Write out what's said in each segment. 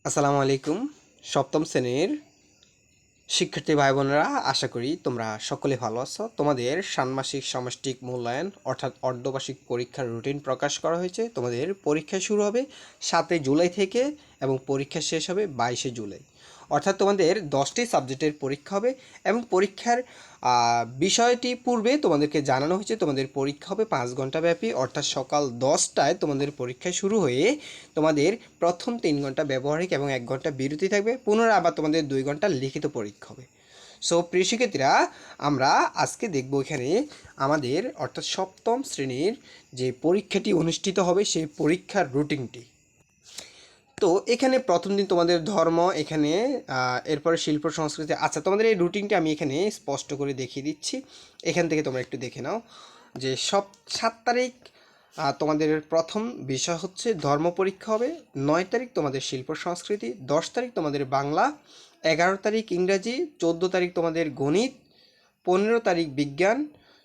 আসসালামু আলাইকুম। সপ্তম শ্রেণীর শিক্ষার্থী ভাই বোনেরা, আশা করি তোমরা সকলে ভালো আছো। তোমাদের ষান্মাসিক সামষ্টিক মূল্যায়ন অর্থাৎ অর্ধবার্ষিক পরীক্ষার রুটিন প্রকাশ করা হয়েছে। তোমাদের পরীক্ষা শুরু হবে 7 জুলাই থেকে এবং পরীক্ষা শেষ হবে 22 জুলাই। অর্থাৎ তোমাদের 10টি সাবজেক্টের পরীক্ষা হবে এবং পরীক্ষার বিষয়টি পূর্বে তোমাদেরকে জানানো হয়েছে। তোমাদের পরীক্ষা হবে 5 ঘন্টা ব্যাপী, অর্থাৎ সকাল 10টায় তোমাদের পরীক্ষা শুরু হয়ে তোমাদের প্রথম 3 ঘন্টা ব্যবহারিক এবং 1 ঘন্টা বিরতি থাকবে। পুনরায় আবার তোমাদের 2 ঘন্টা লিখিত পরীক্ষা হবে। সো প্রিয় শিক্ষার্থীরা, আমরা আজকে দেখব এখানে আমাদের অর্থাৎ সপ্তম শ্রেণীর যে পরীক্ষাটি অনুষ্ঠিত হবে সেই পরীক্ষার রুটিনটি। তো এখানে প্রথম দিন তোমাদের ধর্ম, এখানে এরপরে শিল্প সংস্কৃতি। আচ্ছা, তোমাদের এই রুটিনটি আমি এখানে স্পষ্ট করে দেখিয়ে দিচ্ছি। এখান থেকে তোমরা একটু দেখে নাও যে 7 তারিখ তোমাদের প্রথম বিষয় হচ্ছে ধর্ম পরীক্ষা হবে। 9 তারিখ তোমাদের শিল্প সংস্কৃতি, 10 তারিখ তোমাদের বাংলা, 11 তারিখ ইংরাজি, 14 তারিখ তোমাদের গণিত, 15 তারিখ বিজ্ঞান,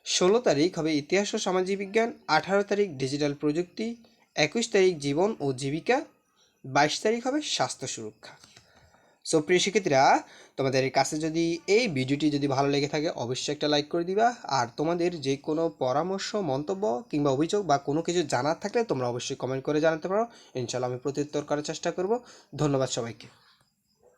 16 তারিখ হবে ইতিহাস ও সামাজিক বিজ্ঞান, 18 তারিখ ডিজিটাল প্রযুক্তি, 21 তারিখ জীবন ও জীবিকা, 22 তারিখ হবে স্বাস্থ্য সুরক্ষা। সো প্রিয় শিক্ষার্থীরা, তোমাদের কাছে যদি এই ভিডিওটি যদি ভালো লেগে থাকে অবশ্যই একটা লাইক করে দিবা। আর তোমাদের যে কোনো পরামর্শ, মন্তব্য কিংবা অভিযোগ বা কোনো কিছু জানার থাকলে তোমরা অবশ্যই কমেন্ট করে জানাতে পারো। ইনশাআল্লাহ আমি প্রত্যুত্তর করার চেষ্টা করব। ধন্যবাদ সবাইকে।